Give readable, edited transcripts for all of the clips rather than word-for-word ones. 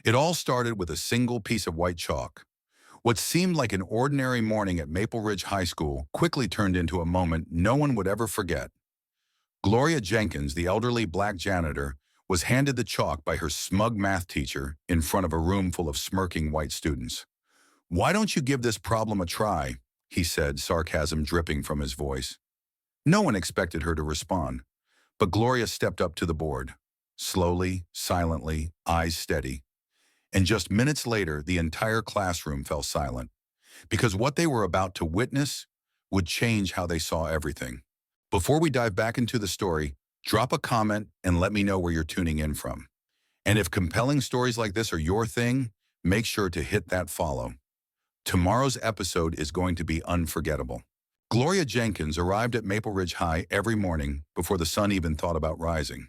It all started with a single piece of white chalk. What seemed like an ordinary morning at Maple Ridge High School quickly turned into a moment no one would ever forget. Gloria Jenkins, the elderly black janitor, was handed the chalk by her smug math teacher in front of a room full of smirking white students. "Why don't you give this problem a try?" he said, sarcasm dripping from his voice. No one expected her to respond, but Gloria stepped up to the board. Slowly, silently, eyes steady. And just minutes later, the entire classroom fell silent, because what they were about to witness would change how they saw everything. Before we dive back into the story, drop a comment and let me know where you're tuning in from. And if compelling stories like this are your thing, make sure to hit that follow. Tomorrow's episode is going to be unforgettable. Gloria Jenkins arrived at Maple Ridge High every morning before the sun even thought about rising.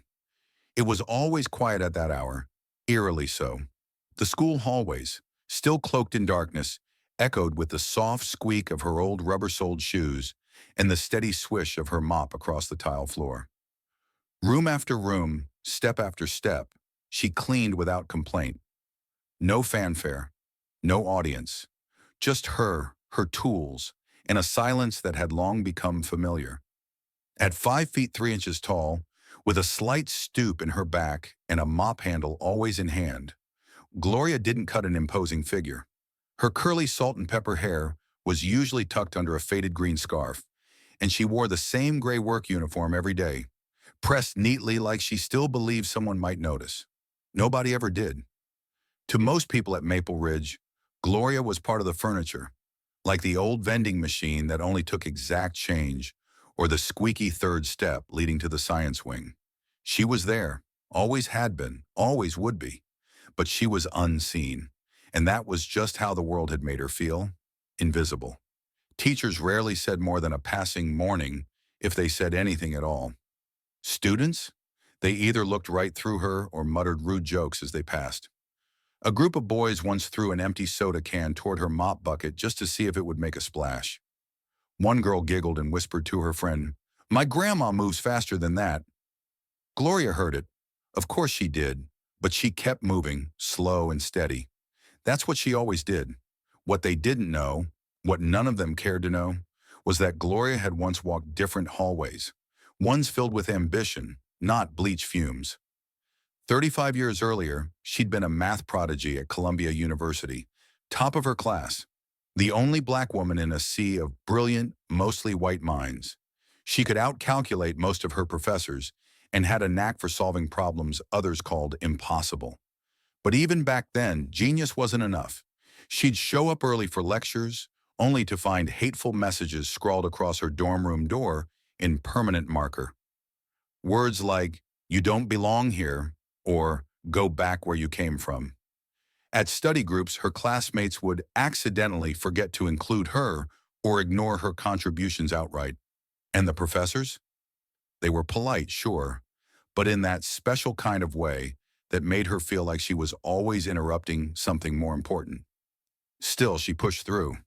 It was always quiet at that hour, eerily so. The school hallways, still cloaked in darkness, echoed with the soft squeak of her old rubber-soled shoes and the steady swish of her mop across the tile floor. Room after room, step after step, she cleaned without complaint. No fanfare, no audience, just her tools, and a silence that had long become familiar. At 5 feet 3 inches tall, with a slight stoop in her back and a mop handle always in hand, Gloria didn't cut an imposing figure. Her curly salt and pepper hair was usually tucked under a faded green scarf, and she wore the same gray work uniform every day, pressed neatly like she still believed someone might notice. Nobody ever did. To most people at Maple Ridge, Gloria was part of the furniture, like the old vending machine that only took exact change, or the squeaky third step leading to the science wing. She was there, always had been, always would be. But she was unseen, and that was just how the world had made her feel, invisible. Teachers rarely said more than a passing morning, if they said anything at all. Students? They either looked right through her or muttered rude jokes as they passed. A group of boys once threw an empty soda can toward her mop bucket just to see if it would make a splash. One girl giggled and whispered to her friend, "My grandma moves faster than that." Gloria heard it. Of course she did. But she kept moving, slow and steady. That's what she always did. What they didn't know, what none of them cared to know, was that Gloria had once walked different hallways, ones filled with ambition, not bleach fumes. 35 years earlier, she'd been a math prodigy at Columbia University, top of her class, the only black woman in a sea of brilliant, mostly white minds. She could outcalculate most of her professors, and had a knack for solving problems others called impossible. But even back then, genius wasn't enough. She'd show up early for lectures, only to find hateful messages scrawled across her dorm room door in permanent marker. Words like, "You don't belong here," or "Go back where you came from." At study groups, her classmates would accidentally forget to include her or ignore her contributions outright. And the professors? They were polite, sure, but in that special kind of way that made her feel like she was always interrupting something more important. Still, she pushed through,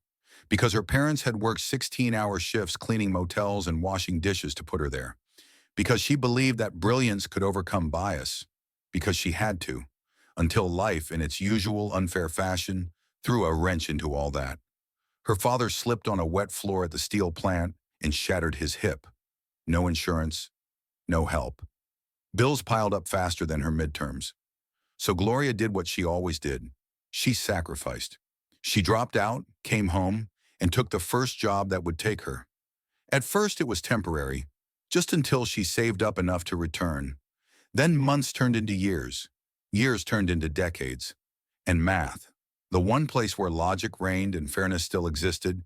because her parents had worked 16-hour shifts cleaning motels and washing dishes to put her there, because she believed that brilliance could overcome bias, because she had to, until life, in its usual unfair fashion, threw a wrench into all that. Her father slipped on a wet floor at the steel plant and shattered his hip. No insurance, no help. Bills piled up faster than her midterms. So Gloria did what she always did. She sacrificed. She dropped out, came home, and took the first job that would take her. At first it was temporary, just until she saved up enough to return. Then months turned into years. Years turned into decades. And math, the one place where logic reigned and fairness still existed,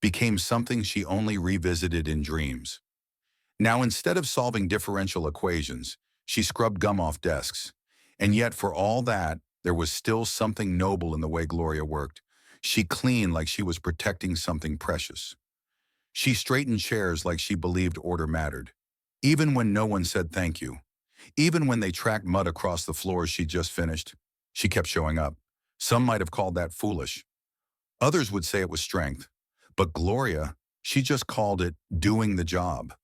became something she only revisited in dreams. Now, instead of solving differential equations, she scrubbed gum off desks. And yet, for all that, there was still something noble in the way Gloria worked. She cleaned like she was protecting something precious. She straightened chairs like she believed order mattered. Even when no one said thank you. Even when they tracked mud across the floors she'd just finished, she kept showing up. Some might have called that foolish. Others would say it was strength. But Gloria, she just called it doing the job.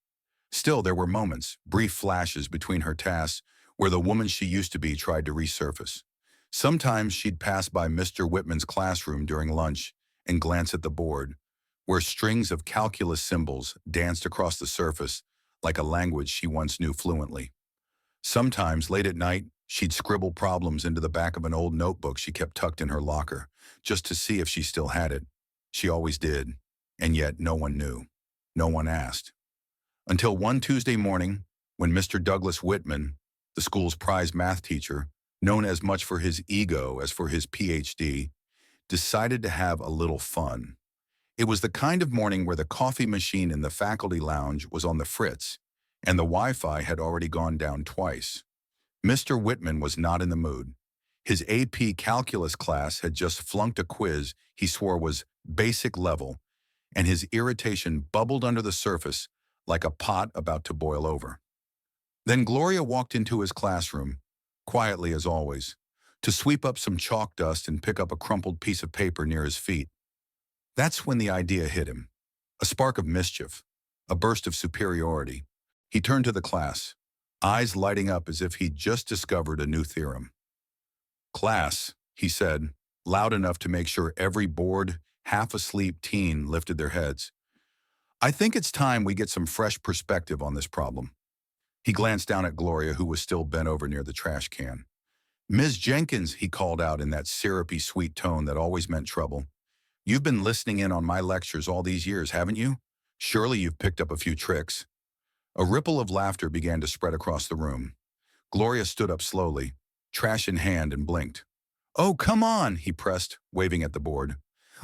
Still, there were moments, brief flashes between her tasks, where the woman she used to be tried to resurface. Sometimes she'd pass by Mr. Whitman's classroom during lunch and glance at the board, where strings of calculus symbols danced across the surface like a language she once knew fluently. Sometimes, late at night, she'd scribble problems into the back of an old notebook she kept tucked in her locker, just to see if she still had it. She always did, and yet no one knew. No one asked. Until one Tuesday morning, when Mr. Douglas Whitman, the school's prize math teacher, known as much for his ego as for his PhD, decided to have a little fun. It was the kind of morning where the coffee machine in the faculty lounge was on the fritz, and the Wi-Fi had already gone down twice. Mr. Whitman was not in the mood. His AP calculus class had just flunked a quiz he swore was basic level, and his irritation bubbled under the surface like a pot about to boil over. Then Gloria walked into his classroom, quietly as always, to sweep up some chalk dust and pick up a crumpled piece of paper near his feet. That's when the idea hit him. A spark of mischief, a burst of superiority. He turned to the class, eyes lighting up as if he'd just discovered a new theorem. "Class," he said, loud enough to make sure every bored, half-asleep teen lifted their heads. "I think it's time we get some fresh perspective on this problem." He glanced down at Gloria, who was still bent over near the trash can. "Ms. Jenkins," he called out in that syrupy sweet tone that always meant trouble. "You've been listening in on my lectures all these years, haven't you? Surely you've picked up a few tricks." A ripple of laughter began to spread across the room. Gloria stood up slowly, trash in hand, and blinked. "Oh, come on," he pressed, waving at the board.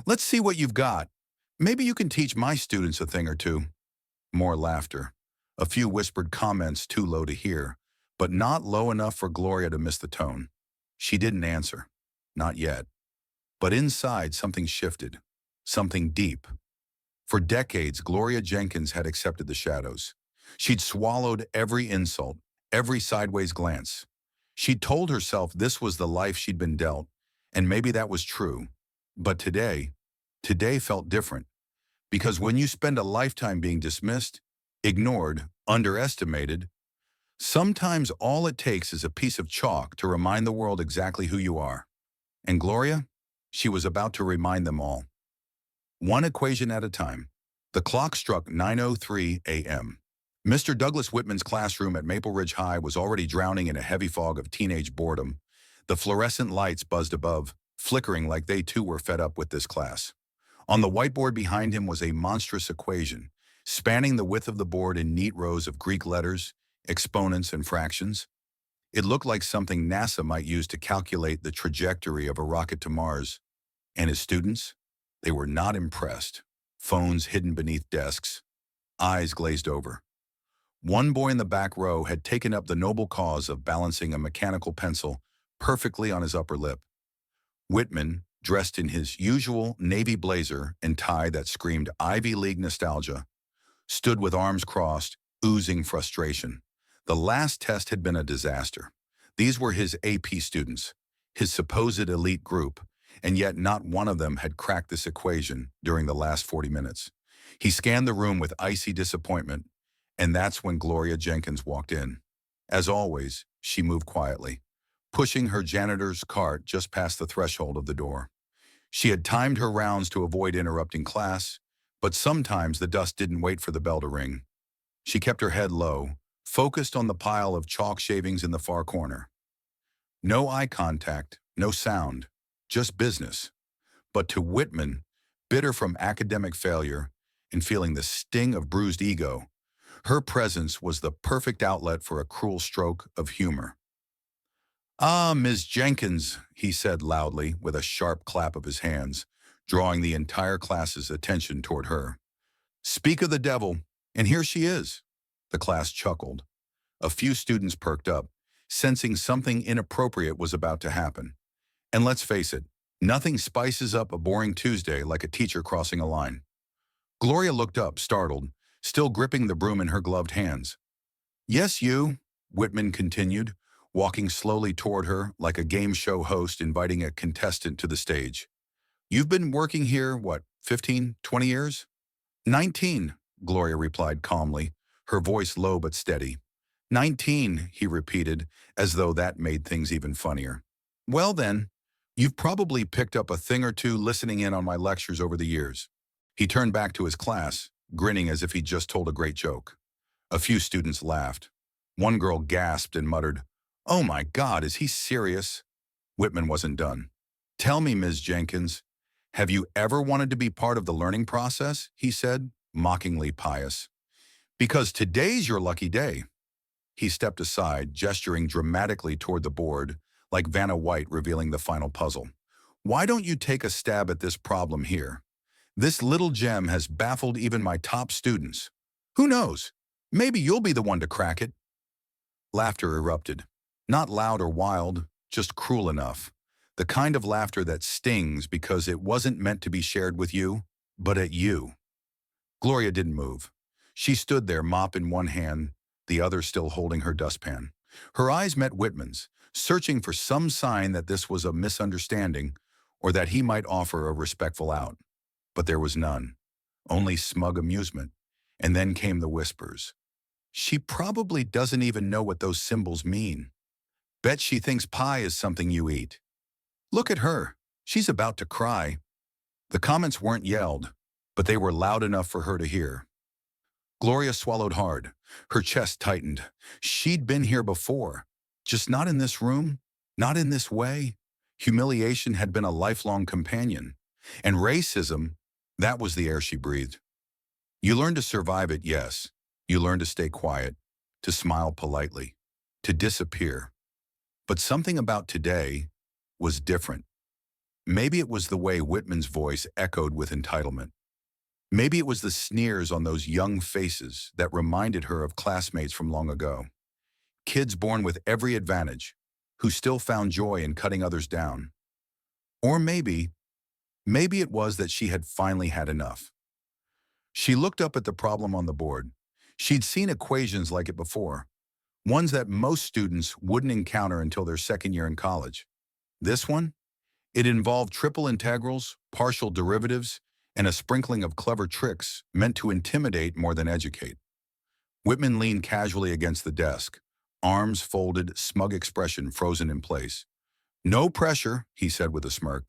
"Let's see what you've got. Maybe you can teach my students a thing or two." More laughter. A few whispered comments too low to hear, but not low enough for Gloria to miss the tone. She didn't answer. Not yet. But inside, something shifted. Something deep. For decades, Gloria Jenkins had accepted the shadows. She'd swallowed every insult, every sideways glance. She'd told herself this was the life she'd been dealt, and maybe that was true. But today felt different. Because when you spend a lifetime being dismissed, ignored, underestimated, sometimes all it takes is a piece of chalk to remind the world exactly who you are. And Gloria? She was about to remind them all. One equation at a time. The clock struck 9:03 a.m. Mr. Douglas Whitman's classroom at Maple Ridge High was already drowning in a heavy fog of teenage boredom. The fluorescent lights buzzed above, flickering like they too were fed up with this class. On the whiteboard behind him was a monstrous equation, spanning the width of the board in neat rows of Greek letters, exponents, and fractions. It looked like something NASA might use to calculate the trajectory of a rocket to Mars. And his students? They were not impressed. Phones hidden beneath desks, eyes glazed over. One boy in the back row had taken up the noble cause of balancing a mechanical pencil perfectly on his upper lip. Whitman, dressed in his usual navy blazer and tie that screamed Ivy League nostalgia, stood with arms crossed, oozing frustration. The last test had been a disaster. These were his AP students, his supposed elite group, and yet not one of them had cracked this equation during the last 40 minutes. He scanned the room with icy disappointment, and that's when Gloria Jenkins walked in. As always, she moved quietly, pushing her janitor's cart just past the threshold of the door. She had timed her rounds to avoid interrupting class, but sometimes the dust didn't wait for the bell to ring. She kept her head low, focused on the pile of chalk shavings in the far corner. No eye contact, no sound, just business. But to Whitman, bitter from academic failure and feeling the sting of bruised ego, her presence was the perfect outlet for a cruel stroke of humor. "Ah, Ms. Jenkins," he said loudly with a sharp clap of his hands, drawing the entire class's attention toward her. "Speak of the devil, and here she is." The class chuckled. A few students perked up, sensing something inappropriate was about to happen. And let's face it, nothing spices up a boring Tuesday like a teacher crossing a line. Gloria looked up, startled, still gripping the broom in her gloved hands. "Yes, you," Whitman continued, walking slowly toward her like a game show host inviting a contestant to the stage. "You've been working here, what, 15, 20 years?" 19, Gloria replied calmly, her voice low but steady. 19, he repeated, as though that made things even funnier. Well then, you've probably picked up a thing or two listening in on my lectures over the years. He turned back to his class, grinning as if he'd just told a great joke. A few students laughed. One girl gasped and muttered, "Oh my God, is he serious?" Whitman wasn't done. "Tell me, Ms. Jenkins, have you ever wanted to be part of the learning process?" he said, mockingly pious. "Because today's your lucky day." He stepped aside, gesturing dramatically toward the board, like Vanna White revealing the final puzzle. "Why don't you take a stab at this problem here? This little gem has baffled even my top students. Who knows? Maybe you'll be the one to crack it." Laughter erupted. Not loud or wild, just cruel enough. The kind of laughter that stings because it wasn't meant to be shared with you, but at you. Gloria didn't move. She stood there, mop in one hand, the other still holding her dustpan. Her eyes met Whitman's, searching for some sign that this was a misunderstanding or that he might offer a respectful out. But there was none, only smug amusement. And then came the whispers. "She probably doesn't even know what those symbols mean. Bet she thinks pie is something you eat. Look at her. She's about to cry." The comments weren't yelled, but they were loud enough for her to hear. Gloria swallowed hard. Her chest tightened. She'd been here before, just not in this room, not in this way. Humiliation had been a lifelong companion. And racism, that was the air she breathed. You learn to survive it, yes. You learn to stay quiet, to smile politely, to disappear. But something about today was different. Maybe it was the way Whitman's voice echoed with entitlement. Maybe it was the sneers on those young faces that reminded her of classmates from long ago. Kids born with every advantage, who still found joy in cutting others down. Or maybe it was that she had finally had enough. She looked up at the problem on the board. She'd seen equations like it before, ones that most students wouldn't encounter until their second year in college. This one? It involved triple integrals, partial derivatives, and a sprinkling of clever tricks meant to intimidate more than educate. Whitman leaned casually against the desk, arms folded, smug expression frozen in place. "No pressure," he said with a smirk.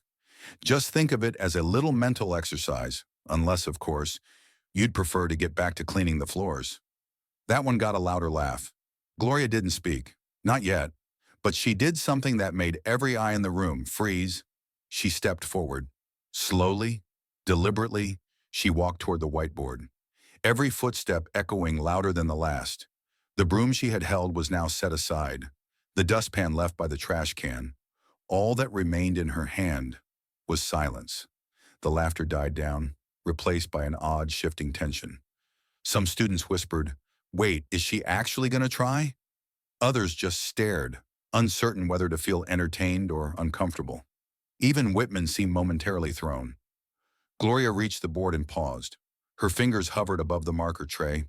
"Just think of it as a little mental exercise, unless, of course, you'd prefer to get back to cleaning the floors." That one got a louder laugh. Gloria didn't speak, not yet, but she did something that made every eye in the room freeze. She stepped forward. Slowly, deliberately, she walked toward the whiteboard, every footstep echoing louder than the last. The broom she had held was now set aside, the dustpan left by the trash can. All that remained in her hand was silence. The laughter died down, replaced by an odd shifting tension. Some students whispered, "Wait, is she actually going to try?" Others just stared, uncertain whether to feel entertained or uncomfortable. Even Whitman seemed momentarily thrown. Gloria reached the board and paused. Her fingers hovered above the marker tray,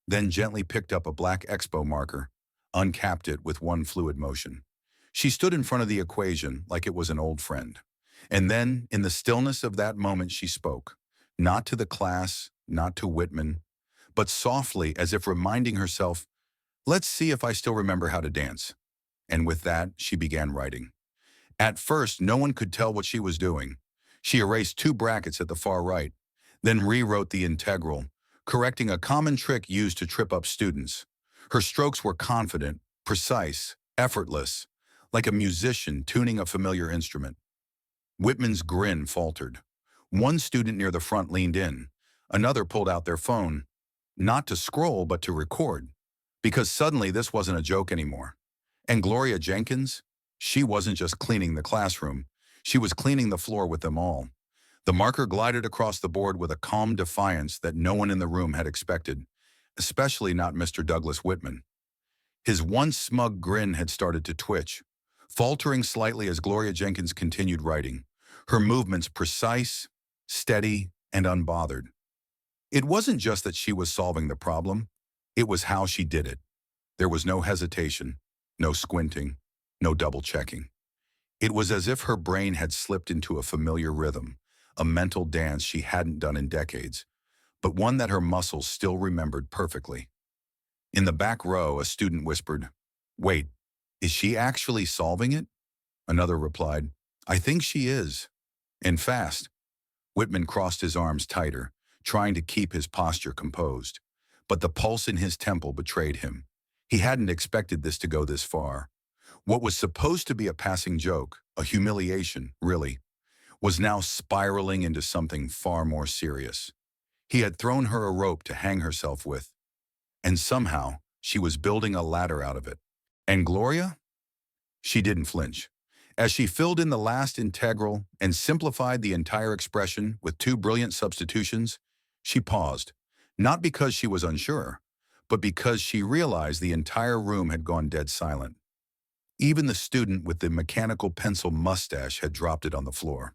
then gently picked up a black Expo marker, uncapped it with one fluid motion. She stood in front of the equation like it was an old friend. And then, in the stillness of that moment, she spoke. Not to the class, not to Whitman, but softly, as if reminding herself, "Let's see if I still remember how to dance." And with that, she began writing. At first, no one could tell what she was doing. She erased two brackets at the far right, then rewrote the integral, correcting a common trick used to trip up students. Her strokes were confident, precise, effortless, like a musician tuning a familiar instrument. Whitman's grin faltered. One student near the front leaned in. Another pulled out their phone, not to scroll but to record, because suddenly this wasn't a joke anymore. And Gloria Jenkins? She wasn't just cleaning the classroom. She was cleaning the floor with them all. The marker glided across the board with a calm defiance that no one in the room had expected, especially not Mr. Douglas Whitman. His once smug grin had started to twitch, faltering slightly as Gloria Jenkins continued writing, her movements precise, steady, and unbothered. It wasn't just that she was solving the problem, it was how she did it. There was no hesitation, no squinting, no double-checking. It was as if her brain had slipped into a familiar rhythm, a mental dance she hadn't done in decades, but one that her muscles still remembered perfectly. In the back row, a student whispered, "Wait, is she actually solving it?" Another replied, I think she is. And fast. Whitman crossed his arms tighter, trying to keep his posture composed. But the pulse in his temple betrayed him. He hadn't expected this to go this far. What was supposed to be a passing joke, a humiliation, really, was now spiraling into something far more serious. He had thrown her a rope to hang herself with, and somehow she was building a ladder out of it. And Gloria? She didn't flinch. As she filled in the last integral and simplified the entire expression with two brilliant substitutions, she paused, not because she was unsure, but because she realized the entire room had gone dead silent. Even the student with the mechanical pencil mustache had dropped it on the floor.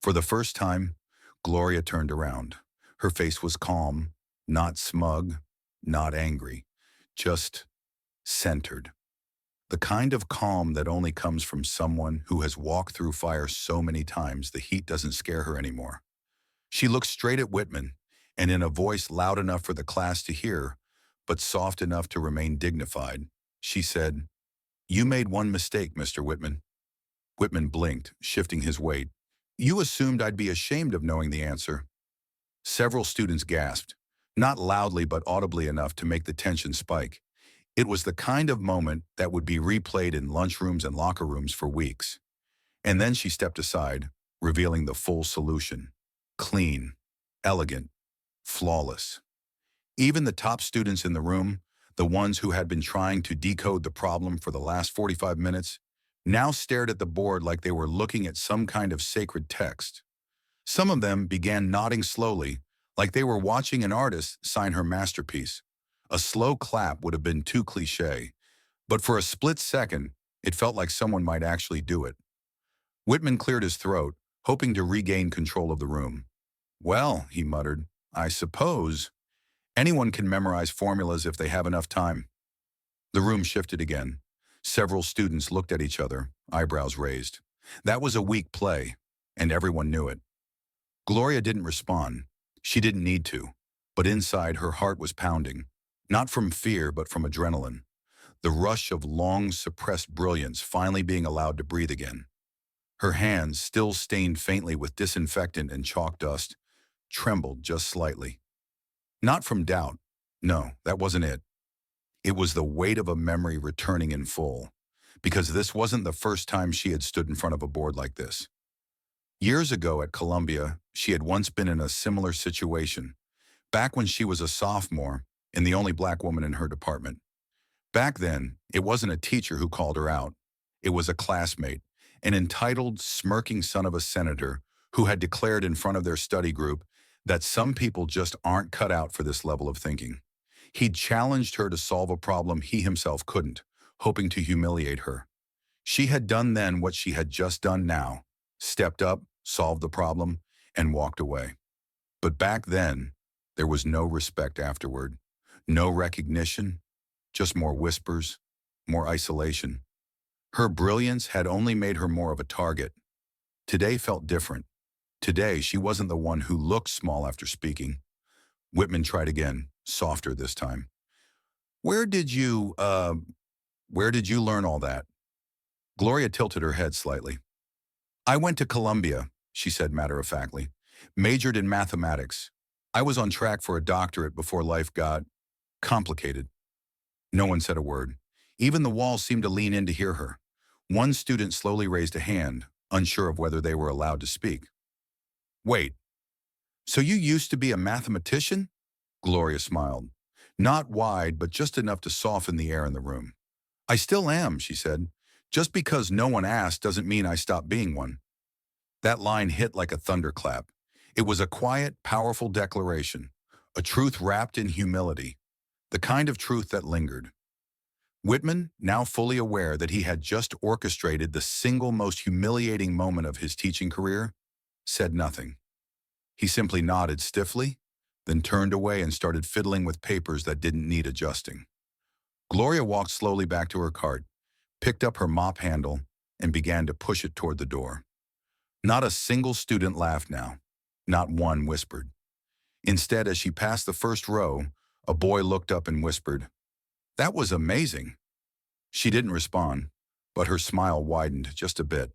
For the first time, Gloria turned around. Her face was calm, not smug, not angry, just centered. The kind of calm that only comes from someone who has walked through fire so many times the heat doesn't scare her anymore. She looked straight at Whitman, and in a voice loud enough for the class to hear, but soft enough to remain dignified, she said, You made one mistake, Mr. Whitman. Whitman blinked, shifting his weight. You assumed I'd be ashamed of knowing the answer. Several students gasped, not loudly but audibly enough to make the tension spike. It was the kind of moment that would be replayed in lunchrooms and locker rooms for weeks. And then she stepped aside, revealing the full solution. Clean, elegant, flawless. Even the top students in the room, the ones who had been trying to decode the problem for the last 45 minutes, now stared at the board like they were looking at some kind of sacred text. Some of them began nodding slowly, like they were watching an artist sign her masterpiece. A slow clap would have been too cliché, but for a split second, it felt like someone might actually do it. Whitman cleared his throat, hoping to regain control of the room. Well, he muttered, I suppose anyone can memorize formulas if they have enough time. The room shifted again. Several students looked at each other, eyebrows raised. That was a weak play, and everyone knew it. Gloria didn't respond. She didn't need to, but inside her heart was pounding. Not from fear, but from adrenaline. The rush of long, suppressed brilliance finally being allowed to breathe again. Her hands, still stained faintly with disinfectant and chalk dust, trembled just slightly. Not from doubt. No, that wasn't it. It was the weight of a memory returning in full, because this wasn't the first time she had stood in front of a board like this. Years ago at Columbia, she had once been in a similar situation, back when she was a sophomore and the only black woman in her department. Back then, it wasn't a teacher who called her out. It was a classmate, an entitled, smirking son of a senator who had declared in front of their study group that some people just aren't cut out for this level of thinking. He'd challenged her to solve a problem he himself couldn't, hoping to humiliate her. She had done then what she had just done now, stepped up, solved the problem, and walked away. But back then, there was no respect afterward, no recognition, just more whispers, more isolation. Her brilliance had only made her more of a target. Today felt different. Today, she wasn't the one who looked small after speaking. Whitman tried again, softer this time. Where did you learn all that? Gloria tilted her head slightly. I went to Columbia, she said matter-of-factly. Majored in mathematics. I was on track for a doctorate before life got complicated. No one said a word. Even the walls seemed to lean in to hear her. One student slowly raised a hand, unsure of whether they were allowed to speak. Wait, so you used to be a mathematician? Gloria smiled. Not wide, but just enough to soften the air in the room. I still am, she said. Just because no one asked doesn't mean I stopped being one. That line hit like a thunderclap. It was a quiet, powerful declaration, a truth wrapped in humility, the kind of truth that lingered. Whitman, now fully aware that he had just orchestrated the single most humiliating moment of his teaching career, said nothing. He simply nodded stiffly, then turned away and started fiddling with papers that didn't need adjusting. Gloria walked slowly back to her cart, picked up her mop handle, and began to push it toward the door. Not a single student laughed now. Not one whispered. Instead, as she passed the first row, a boy looked up and whispered, "That was amazing." She didn't respond. but her smile widened just a bit.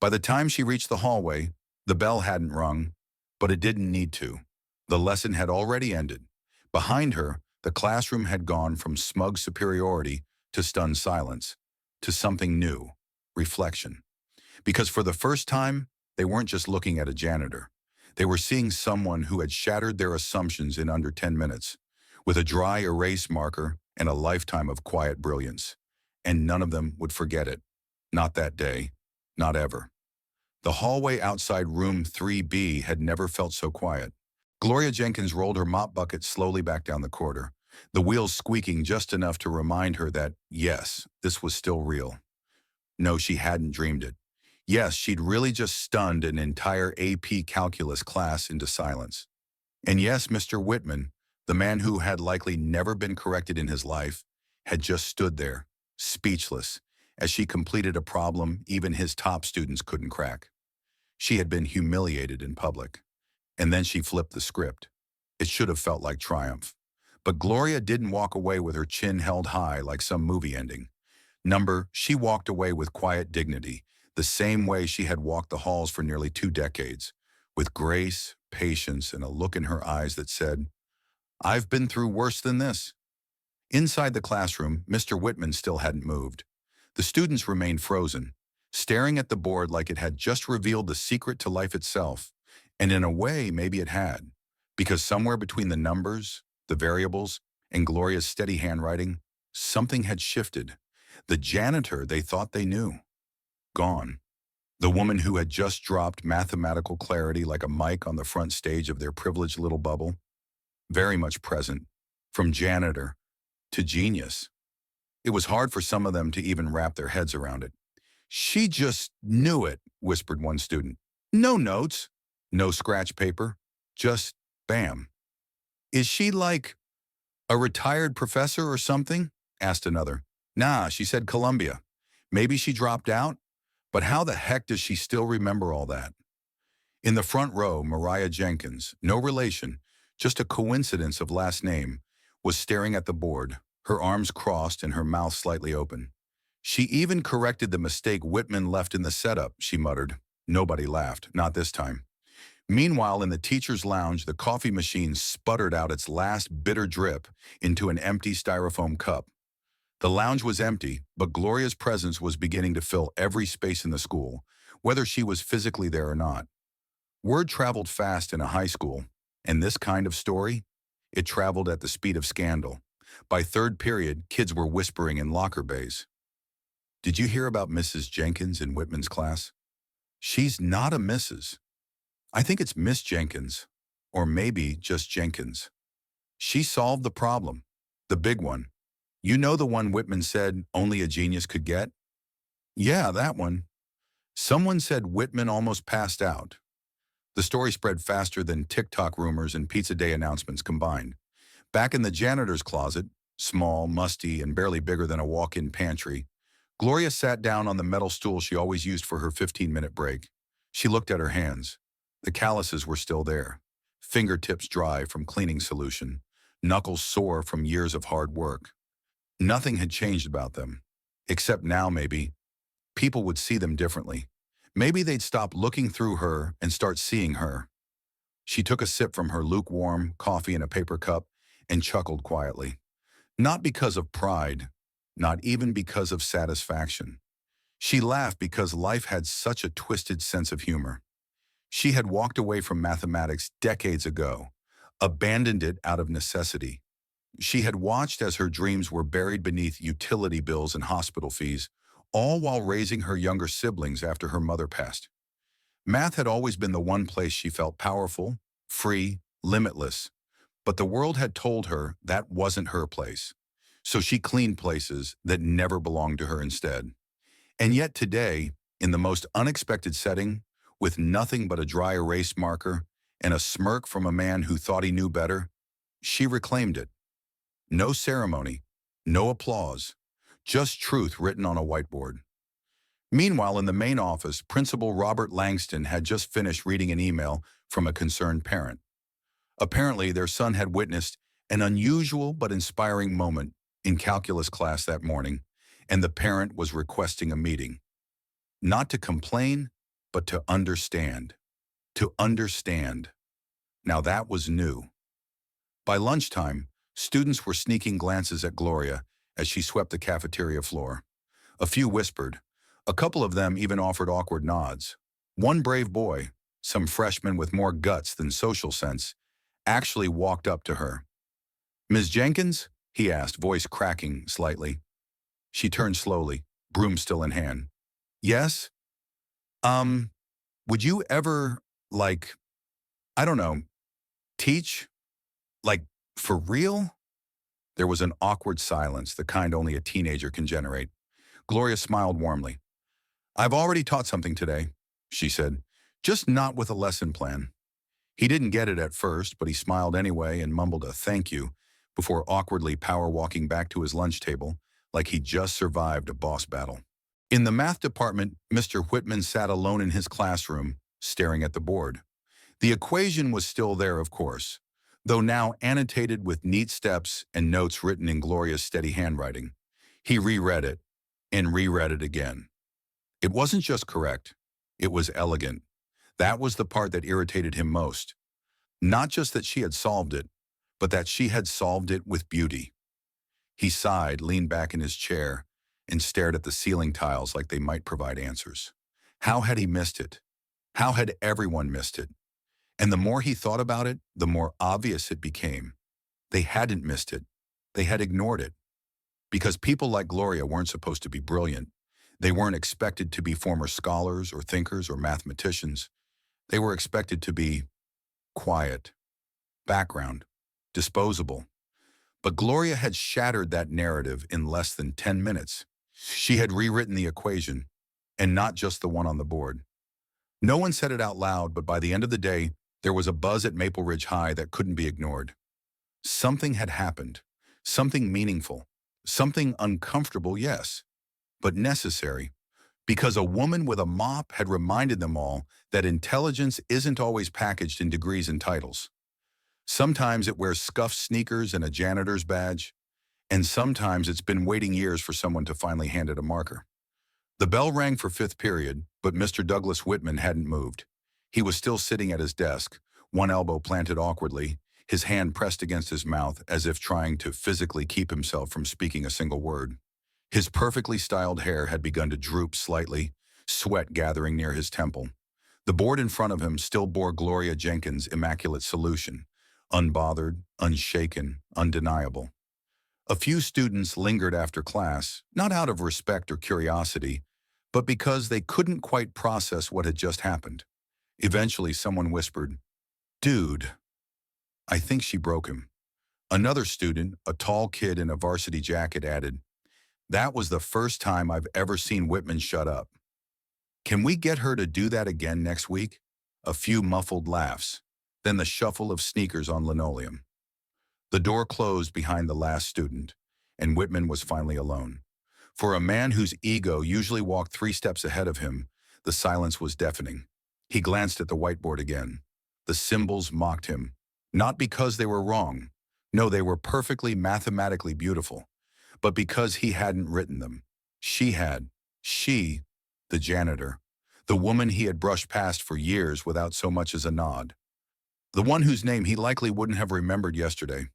By the time she reached the hallway, the bell hadn't rung, but it didn't need to. The lesson had already ended. Behind her, the classroom had gone from smug superiority to stunned silence, to something new, reflection. Because for the first time, they weren't just looking at a janitor. They were seeing someone who had shattered their assumptions in under 10 minutes, with a dry erase marker and a lifetime of quiet brilliance. And none of them would forget it. Not that day. Not ever. The hallway outside room 3B had never felt so quiet. Gloria Jenkins rolled her mop bucket slowly back down the corridor, the wheels squeaking just enough to remind her that, yes, this was still real. No, she hadn't dreamed it. Yes, she'd really just stunned an entire AP calculus class into silence. And yes, Mr. Whitman, the man who had likely never been corrected in his life, had just stood there, speechless, as she completed a problem even his top students couldn't crack. She had been humiliated in public. And then she flipped the script. It should have felt like triumph. But Gloria didn't walk away with her chin held high like some movie ending. She walked away with quiet dignity, the same way she had walked the halls for nearly 2 decades, with grace, patience, and a look in her eyes that said, "I've been through worse than this." Inside the classroom, Mr. Whitman still hadn't moved. The students remained frozen, staring at the board like it had just revealed the secret to life itself. And in a way, maybe it had, because somewhere between the numbers, the variables, and Gloria's steady handwriting, something had shifted. The janitor they thought they knew, gone. The woman who had just dropped mathematical clarity like a mic on the front stage of their privileged little bubble, very much present, from janitor to genius. It was hard for some of them to even wrap their heads around it. "She just knew it," whispered one student. "No notes, no scratch paper, just bam." "Is she like a retired professor or something?" asked another. "Nah, she said Columbia. Maybe she dropped out, but how the heck does she still remember all that?" In the front row, Mariah Jenkins, no relation, just a coincidence of last name, was staring at the board, her arms crossed and her mouth slightly open. "She even corrected the mistake Whitman left in the setup," she muttered. Nobody laughed, not this time. Meanwhile, in the teacher's lounge, the coffee machine sputtered out its last bitter drip into an empty styrofoam cup. The lounge was empty, but Gloria's presence was beginning to fill every space in the school, whether she was physically there or not. Word traveled fast in a high school, and this kind of story, it traveled at the speed of scandal. By third period, kids were whispering in locker bays. "Did you hear about Mrs. Jenkins in Whitman's class?" "She's not a Mrs. I think it's Miss Jenkins, or maybe just Jenkins. She solved the problem, the big one. You know, the one Whitman said only a genius could get?" "Yeah, that one." "Someone said Whitman almost passed out." The story spread faster than TikTok rumors and Pizza Day announcements combined. Back in the janitor's closet, small, musty, and barely bigger than a walk-in pantry, Gloria sat down on the metal stool she always used for her 15-minute break. She looked at her hands. The calluses were still there, fingertips dry from cleaning solution, knuckles sore from years of hard work. Nothing had changed about them, except now maybe people would see them differently. Maybe they'd stop looking through her and start seeing her. She took a sip from her lukewarm coffee in a paper cup and chuckled quietly. Not because of pride, not even because of satisfaction. She laughed because life had such a twisted sense of humor. She had walked away from mathematics decades ago, abandoned it out of necessity. She had watched as her dreams were buried beneath utility bills and hospital fees, all while raising her younger siblings after her mother passed. Math had always been the one place she felt powerful, free, limitless. But the world had told her that wasn't her place. So she cleaned places that never belonged to her instead. And yet today, in the most unexpected setting, with nothing but a dry erase marker and a smirk from a man who thought he knew better, she reclaimed it. No ceremony, no applause, just truth written on a whiteboard. Meanwhile, in the main office, Principal Robert Langston had just finished reading an email from a concerned parent. Apparently, their son had witnessed an unusual but inspiring moment in calculus class that morning, and the parent was requesting a meeting. Not to complain, but to understand. To understand. Now that was new. By lunchtime, students were sneaking glances at Gloria as she swept the cafeteria floor. A few whispered. A couple of them even offered awkward nods. One brave boy, some freshman with more guts than social sense, actually walked up to her. "Ms. Jenkins?" he asked, voice cracking slightly. She turned slowly, broom still in hand. "Yes? Um, would you ever, like, I don't know, teach? Like, for real?" There was an awkward silence, the kind only a teenager can generate. Gloria smiled warmly. "I've already taught something today," she said, "just not with a lesson plan." He didn't get it at first, but he smiled anyway and mumbled a thank you before awkwardly power walking back to his lunch table like he'd just survived a boss battle. In the math department, Mr. Whitman sat alone in his classroom, staring at the board. The equation was still there, of course, though now annotated with neat steps and notes written in Gloria's steady handwriting. He reread it and reread it again. It wasn't just correct, it was elegant. That was the part that irritated him most. Not just that she had solved it, but that she had solved it with beauty. He sighed, leaned back in his chair, and stared at the ceiling tiles like they might provide answers. How had he missed it? How had everyone missed it? And the more he thought about it, the more obvious it became. They hadn't missed it. They had ignored it. Because people like Gloria weren't supposed to be brilliant. They weren't expected to be former scholars or thinkers or mathematicians. They were expected to be quiet, background, disposable. But Gloria had shattered that narrative in less than 10 minutes. She had rewritten the equation, and not just the one on the board. No one said it out loud, but by the end of the day, there was a buzz at Maple Ridge High that couldn't be ignored. Something had happened. Something meaningful. Something uncomfortable, yes, but necessary. Because a woman with a mop had reminded them all that intelligence isn't always packaged in degrees and titles. Sometimes it wears scuffed sneakers and a janitor's badge, and sometimes it's been waiting years for someone to finally hand it a marker. The bell rang for fifth period, but Mr. Douglas Whitman hadn't moved. He was still sitting at his desk, one elbow planted awkwardly, his hand pressed against his mouth as if trying to physically keep himself from speaking a single word. His perfectly styled hair had begun to droop slightly, sweat gathering near his temple. The board in front of him still bore Gloria Jenkins' immaculate solution, unbothered, unshaken, undeniable. A few students lingered after class, not out of respect or curiosity, but because they couldn't quite process what had just happened. Eventually, someone whispered, "Dude, I think she broke him." Another student, a tall kid in a varsity jacket, added, "That was the first time I've ever seen Whitman shut up. Can we get her to do that again next week?" A few muffled laughs, then the shuffle of sneakers on linoleum. The door closed behind the last student, and Whitman was finally alone. For a man whose ego usually walked 3 steps ahead of him, the silence was deafening. He glanced at the whiteboard again. The symbols mocked him, not because they were wrong. No, they were perfectly mathematically beautiful, but because he hadn't written them. She had. She, the janitor, the woman he had brushed past for years without so much as a nod. The one whose name he likely wouldn't have remembered yesterday.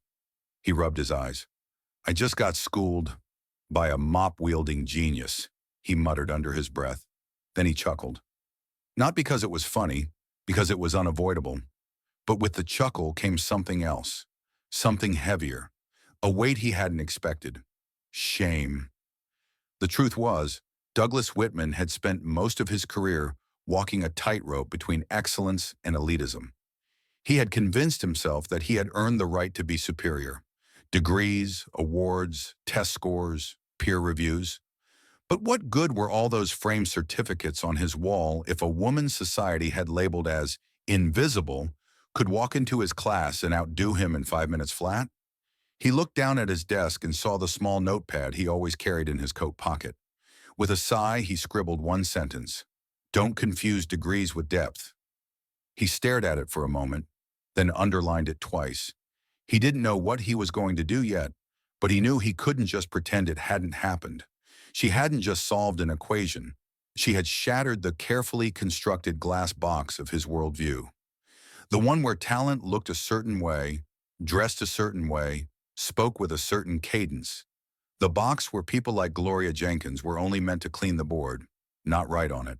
He rubbed his eyes. "I just got schooled by a mop-wielding genius," he muttered under his breath. Then he chuckled. Not because it was funny, because it was unavoidable. But with the chuckle came something else, something heavier, a weight he hadn't expected. Shame. The truth was, Douglas Whitman had spent most of his career walking a tightrope between excellence and elitism. He had convinced himself that he had earned the right to be superior. Degrees, awards, test scores, peer reviews. But what good were all those framed certificates on his wall if a woman society had labeled as invisible could walk into his class and outdo him in 5 minutes flat? He looked down at his desk and saw the small notepad he always carried in his coat pocket. With a sigh, he scribbled one sentence: "Don't confuse degrees with depth." He stared at it for a moment, then underlined it twice. He didn't know what he was going to do yet, but he knew he couldn't just pretend it hadn't happened. She hadn't just solved an equation. She had shattered the carefully constructed glass box of his worldview. The one where talent looked a certain way, dressed a certain way, spoke with a certain cadence. The box where people like Gloria Jenkins were only meant to clean the board, not write on it.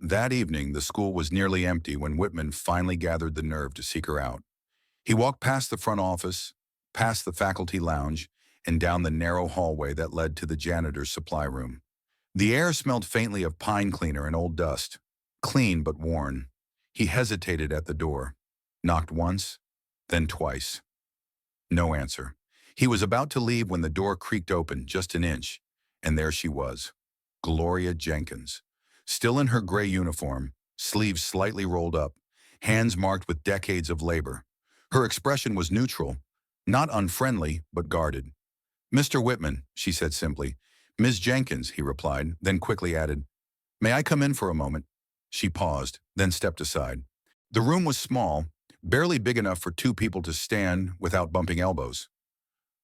That evening, the school was nearly empty when Whitman finally gathered the nerve to seek her out. He walked past the front office, past the faculty lounge, and down the narrow hallway that led to the janitor's supply room. The air smelled faintly of pine cleaner and old dust, clean but worn. He hesitated at the door, knocked once, then twice. No answer. He was about to leave when the door creaked open just an inch, and there she was, Gloria Jenkins, still in her gray uniform, sleeves slightly rolled up, hands marked with decades of labor. Her expression was neutral, not unfriendly, but guarded. "Mr. Whitman," she said simply. "Ms. Jenkins," he replied, then quickly added, "May I come in for a moment?" She paused, then stepped aside. The room was small, barely big enough for two people to stand without bumping elbows.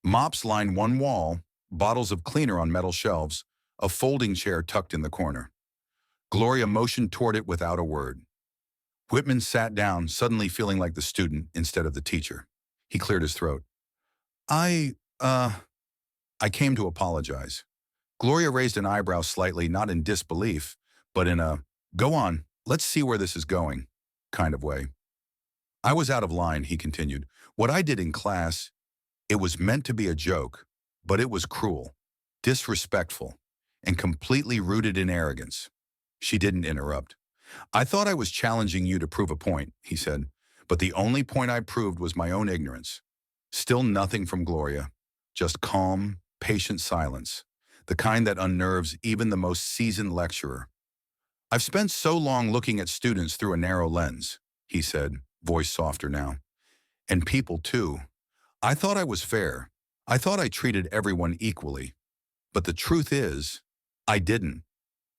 Mops lined one wall, bottles of cleaner on metal shelves, a folding chair tucked in the corner. Gloria motioned toward it without a word. Whitman sat down, suddenly feeling like the student instead of the teacher. He cleared his throat. I, uh, I came to apologize." Gloria raised an eyebrow slightly, not in disbelief, but in a, "Go on, let's see where this is going," kind of way. "I was out of line," he continued. "What I did in class, it was meant to be a joke, but it was cruel, disrespectful, and completely rooted in arrogance." She didn't interrupt. "I thought I was challenging you to prove a point," he said, "but the only point I proved was my own ignorance." Still nothing from Gloria, just calm, patient silence, the kind that unnerves even the most seasoned lecturer. "I've spent so long looking at students through a narrow lens," he said, voice softer now. "And people, too. I thought I was fair. I thought I treated everyone equally. But the truth is, I didn't."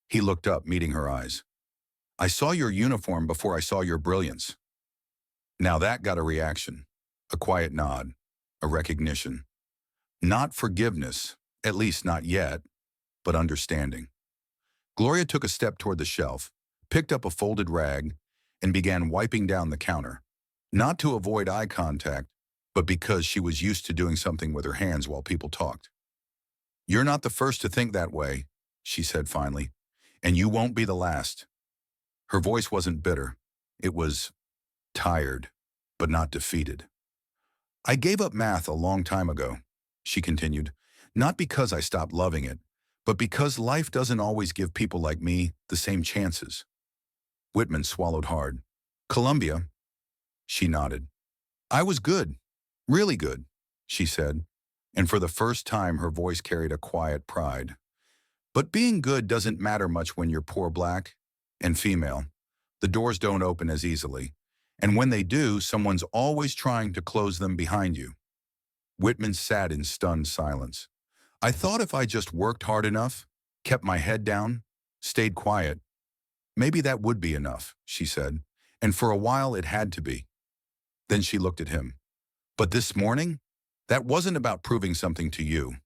He looked up, meeting her eyes. "I saw your uniform before I saw your brilliance." Now that got a reaction, a quiet nod, a recognition. Not forgiveness, at least not yet, but understanding. Gloria took a step toward the shelf, picked up a folded rag, and began wiping down the counter. Not to avoid eye contact, but because she was used to doing something with her hands while people talked. "You're not the first to think that way," she said finally, "and you won't be the last." Her voice wasn't bitter. It was tired, but not defeated. "I gave up math a long time ago," she continued, "not because I stopped loving it, but because life doesn't always give people like me the same chances." Whitman swallowed hard. "Columbia?" She nodded. "I was good, really good," she said, and for the first time her voice carried a quiet pride. "But being good doesn't matter much when you're poor black and female. The doors don't open as easily, and when they do, someone's always trying to close them behind you." Whitman sat in stunned silence. "I thought if I just worked hard enough, kept my head down, stayed quiet, maybe that would be enough," she said, "and for a while it had to be." Then she looked at him. "But this morning, that wasn't about proving something to you.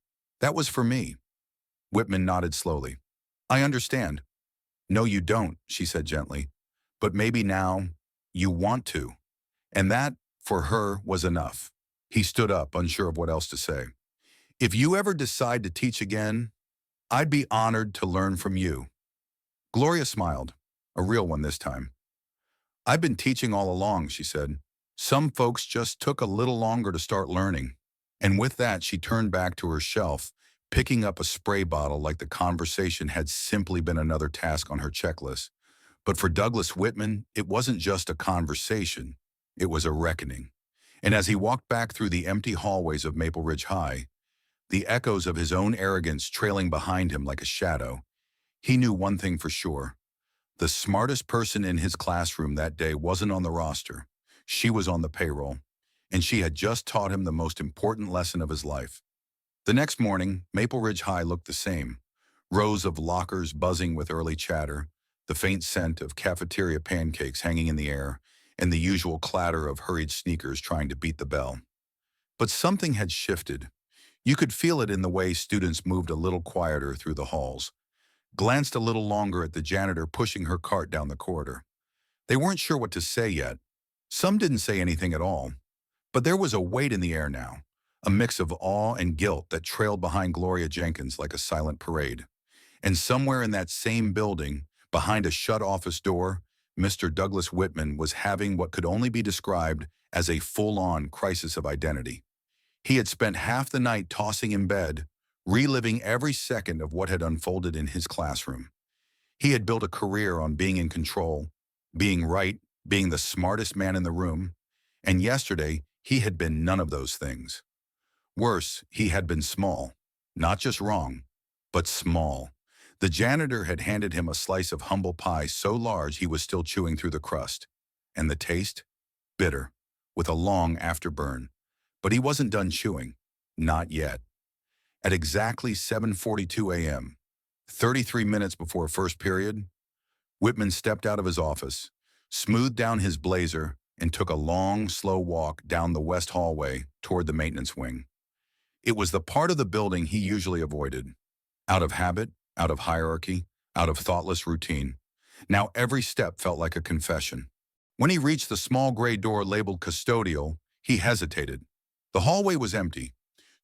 That was for me." Whitman nodded slowly. "I understand." "No, you don't," she said gently. "But maybe now, you want to." And that, for her, was enough. He stood up, unsure of what else to say. "If you ever decide to teach again, I'd be honored to learn from you." Gloria smiled, a real one this time. "I've been teaching all along," she said. "Some folks just took a little longer to start learning." And with that, she turned back to her shelf, picking up a spray bottle like the conversation had simply been another task on her checklist. But for Douglas Whitman, it wasn't just a conversation, it was a reckoning. And as he walked back through the empty hallways of Maple Ridge High, the echoes of his own arrogance trailing behind him like a shadow, he knew one thing for sure. The smartest person in his classroom that day wasn't on the roster. She was on the payroll, and she had just taught him the most important lesson of his life. The next morning, Maple Ridge High looked the same. Rows of lockers buzzing with early chatter, the faint scent of cafeteria pancakes hanging in the air, and the usual clatter of hurried sneakers trying to beat the bell. But something had shifted. You could feel it in the way students moved a little quieter through the halls, glanced a little longer at the janitor pushing her cart down the corridor. They weren't sure what to say yet. Some didn't say anything at all, but there was a weight in the air now, a mix of awe and guilt that trailed behind Gloria Jenkins like a silent parade. And somewhere in that same building, behind a shut office door, Mr. Douglas Whitman was having what could only be described as a full-on crisis of identity. He had spent half the night tossing in bed, reliving every second of what had unfolded in his classroom. He had built a career on being in control, being right, being the smartest man in the room, and yesterday he had been none of those things. Worse, he had been small. Not just wrong, but small. The janitor had handed him a slice of humble pie so large he was still chewing through the crust. And the taste? Bitter, with a long afterburn. But he wasn't done chewing. Not yet. At exactly 7:42 a.m., 33 minutes before first period, Whitman stepped out of his office, smoothed down his blazer, and took a long, slow walk down the west hallway toward the maintenance wing. It was the part of the building he usually avoided. Out of habit, out of hierarchy, out of thoughtless routine. Now every step felt like a confession. When he reached the small gray door labeled custodial, he hesitated. The hallway was empty.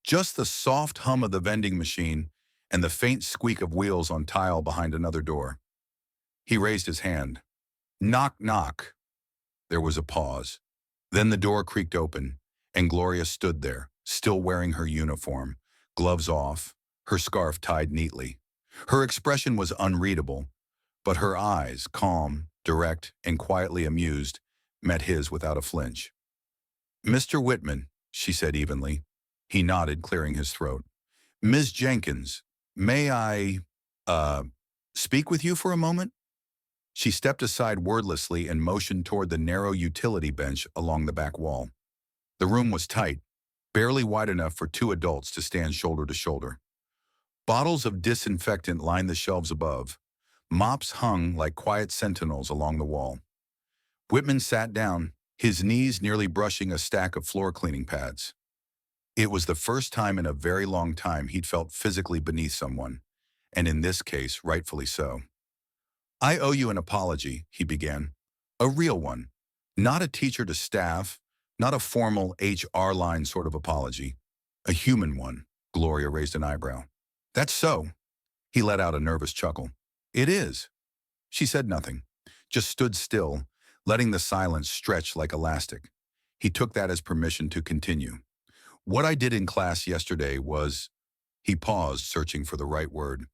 Just the soft hum of the vending machine and the faint squeak of wheels on tile behind another door. He raised his hand. Knock, knock. There was a pause. Then the door creaked open, and Gloria stood there, still wearing her uniform, gloves off, her scarf tied neatly. Her expression was unreadable, but her eyes, calm, direct, and quietly amused, met his without a flinch. Mr. Whitman, she said evenly. He nodded, clearing his throat. Ms. Jenkins, may I, speak with you for a moment? She stepped aside wordlessly and motioned toward the narrow utility bench along the back wall. The room was tight, barely wide enough for two adults to stand shoulder to shoulder. Bottles of disinfectant lined the shelves above. Mops hung like quiet sentinels along the wall. Whitman sat down, his knees nearly brushing a stack of floor cleaning pads. It was the first time in a very long time he'd felt physically beneath someone, and in this case, rightfully so. I owe you an apology, he began. A real one. Not a teacher to staff, not a formal HR line sort of apology. A human one. Gloria raised an eyebrow. That's so. He let out a nervous chuckle. It is. She said nothing, just stood still, letting the silence stretch like elastic. He took that as permission to continue. What I did in class yesterday was, he paused, searching for the right word,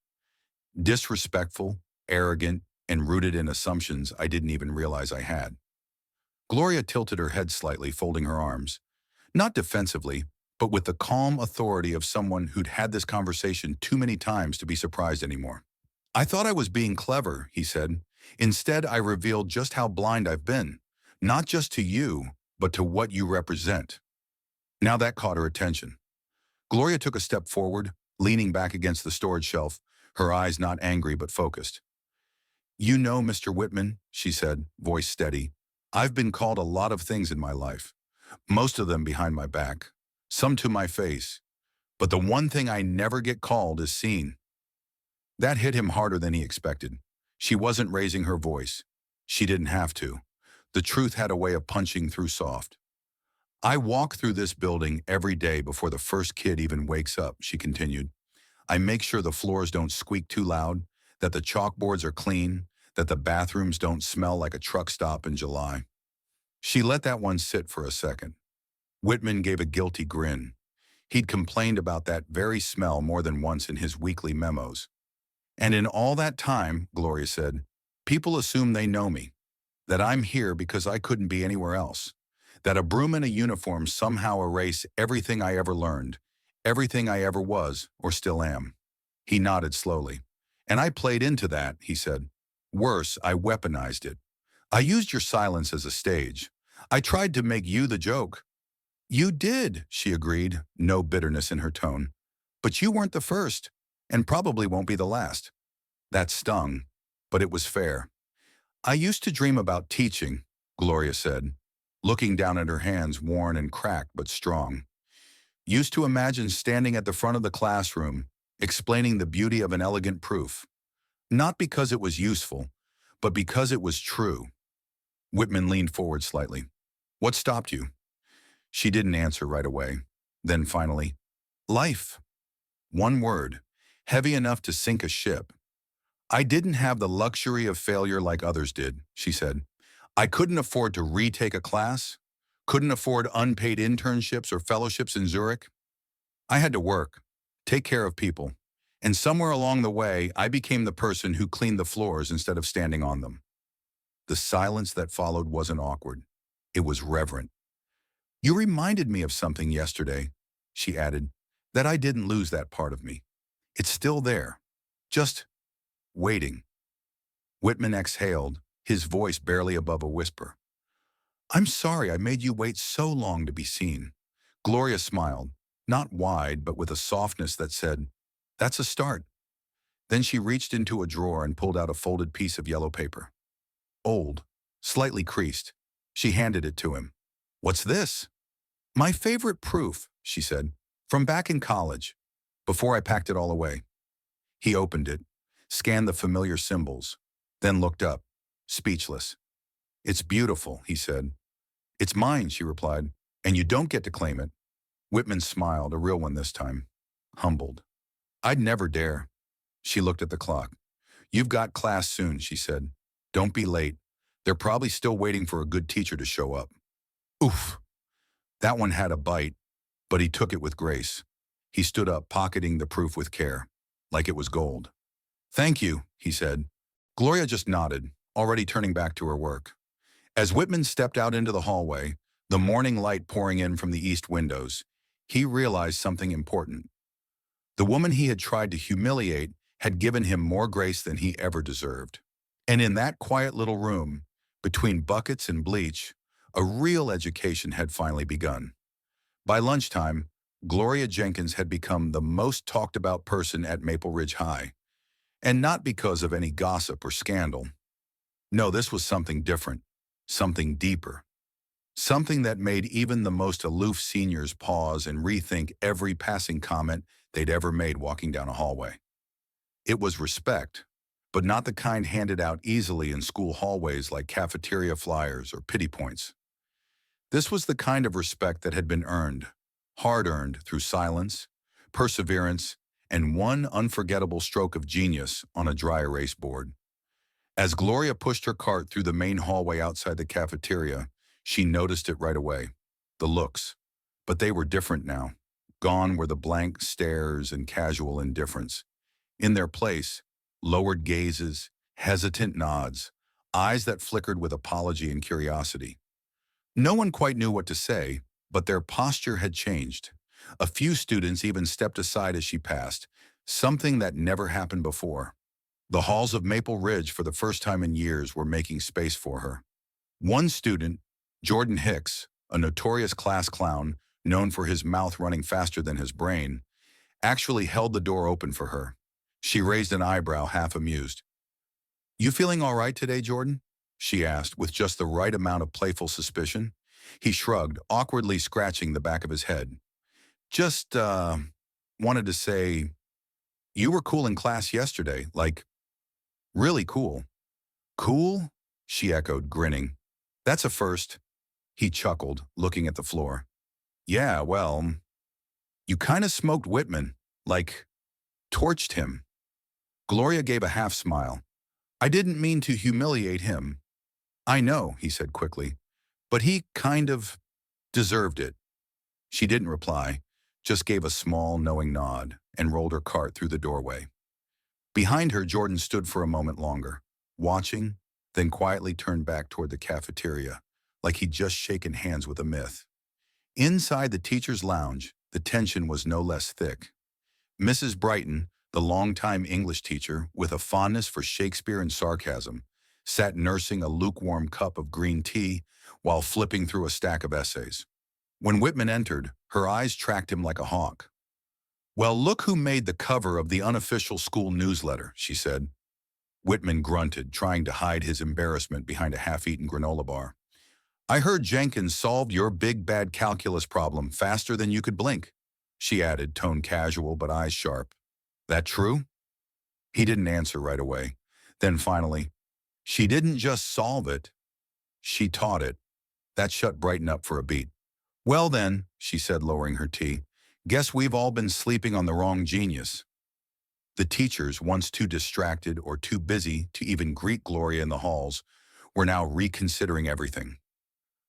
disrespectful, arrogant, and rooted in assumptions I didn't even realize I had. Gloria tilted her head slightly, folding her arms. Not defensively, but with the calm authority of someone who'd had this conversation too many times to be surprised anymore. I thought I was being clever, he said. Instead, I revealed just how blind I've been, not just to you, but to what you represent. Now that caught her attention. Gloria took a step forward, leaning back against the storage shelf, her eyes not angry but focused. You know, Mr. Whitman, she said, voice steady, I've been called a lot of things in my life, most of them behind my back, some to my face, but the one thing I never get called is seen. That hit him harder than he expected. She wasn't raising her voice. She didn't have to. The truth had a way of punching through soft. I walk through this building every day before the first kid even wakes up, she continued. I make sure the floors don't squeak too loud, that the chalkboards are clean, that the bathrooms don't smell like a truck stop in July. She let that one sit for a second. Whitman gave a guilty grin. He'd complained about that very smell more than once in his weekly memos. And in all that time, Gloria said, people assume they know me, that I'm here because I couldn't be anywhere else, that a broom and a uniform somehow erase everything I ever learned, everything I ever was or still am. He nodded slowly. And I played into that, he said. Worse, I weaponized it. I used your silence as a stage. I tried to make you the joke. You did, she agreed, no bitterness in her tone. But you weren't the first, and probably won't be the last. That stung, but it was fair. I used to dream about teaching, Gloria said, looking down at her hands, worn and cracked but strong. Used to imagine standing at the front of the classroom, explaining the beauty of an elegant proof, not because it was useful, but because it was true. Whitman leaned forward slightly. What stopped you? She didn't answer right away. Then finally, life. One word, heavy enough to sink a ship. I didn't have the luxury of failure like others did, she said. I couldn't afford to retake a class, couldn't afford unpaid internships or fellowships in Zurich. I had to work, take care of people, and somewhere along the way, I became the person who cleaned the floors instead of standing on them. The silence that followed wasn't awkward. It was reverent. You reminded me of something yesterday, she added, that I didn't lose that part of me. It's still there, just waiting. Whitman exhaled, his voice barely above a whisper. I'm sorry I made you wait so long to be seen. Gloria smiled, not wide, but with a softness that said, that's a start. Then she reached into a drawer and pulled out a folded piece of yellow paper. Old, slightly creased. She handed it to him. What's this? My favorite proof, she said, from back in college, before I packed it all away. He opened it, scanned the familiar symbols, then looked up, speechless. It's beautiful, he said. It's mine, she replied, and you don't get to claim it. Whitman smiled, a real one this time, humbled. I'd never dare. She looked at the clock. You've got class soon, she said. Don't be late. They're probably still waiting for a good teacher to show up. Oof. That one had a bite, but he took it with grace. He stood up, pocketing the proof with care, like it was gold. Thank you, he said. Gloria just nodded, already turning back to her work. As Whitman stepped out into the hallway, the morning light pouring in from the east windows, he realized something important. The woman he had tried to humiliate had given him more grace than he ever deserved. And in that quiet little room, between buckets and bleach, a real education had finally begun. By lunchtime, Gloria Jenkins had become the most talked about person at Maple Ridge High. And not because of any gossip or scandal. No, this was something different, something deeper. Something that made even the most aloof seniors pause and rethink every passing comment they'd ever made walking down a hallway. It was respect, but not the kind handed out easily in school hallways like cafeteria flyers or pity points. This was the kind of respect that had been earned, hard-earned through silence, perseverance, and one unforgettable stroke of genius on a dry erase board. As Gloria pushed her cart through the main hallway outside the cafeteria, she noticed it right away. The looks. But they were different now. Gone were the blank stares and casual indifference. In their place, lowered gazes, hesitant nods, eyes that flickered with apology and curiosity. No one quite knew what to say, but their posture had changed. A few students even stepped aside as she passed, something that never happened before. The halls of Maple Ridge, for the first time in years, were making space for her. One student, Jordan Hicks, a notorious class clown known for his mouth running faster than his brain, actually held the door open for her. She raised an eyebrow, half amused. You feeling all right today, Jordan? She asked, with just the right amount of playful suspicion. He shrugged, awkwardly scratching the back of his head. Just, wanted to say, you were cool in class yesterday, like, really cool. Cool? She echoed, grinning. That's a first. He chuckled, looking at the floor. Yeah, well, you kind of smoked Whitman, like, torched him. Gloria gave a half smile. I didn't mean to humiliate him. I know, he said quickly, but he kind of deserved it. She didn't reply, just gave a small, knowing nod and rolled her cart through the doorway. Behind her, Jordan stood for a moment longer, watching, then quietly turned back toward the cafeteria, like he'd just shaken hands with a myth. Inside the teacher's lounge, the tension was no less thick. Mrs. Brighton, the longtime English teacher, with a fondness for Shakespeare and sarcasm, sat nursing a lukewarm cup of green tea while flipping through a stack of essays. When Whitman entered, her eyes tracked him like a hawk. Well, look who made the cover of the unofficial school newsletter, she said. Whitman grunted, trying to hide his embarrassment behind a half-eaten granola bar. I heard Jenkins solved your big bad calculus problem faster than you could blink. she added, tone casual but eyes sharp. That true? He didn't answer right away. Then finally, she didn't just solve it, she taught it. That shut Brighton up for a beat. Well then, she said, lowering her tea, guess we've all been sleeping on the wrong genius. The teachers, once too distracted or too busy to even greet Gloria in the halls, were now reconsidering everything.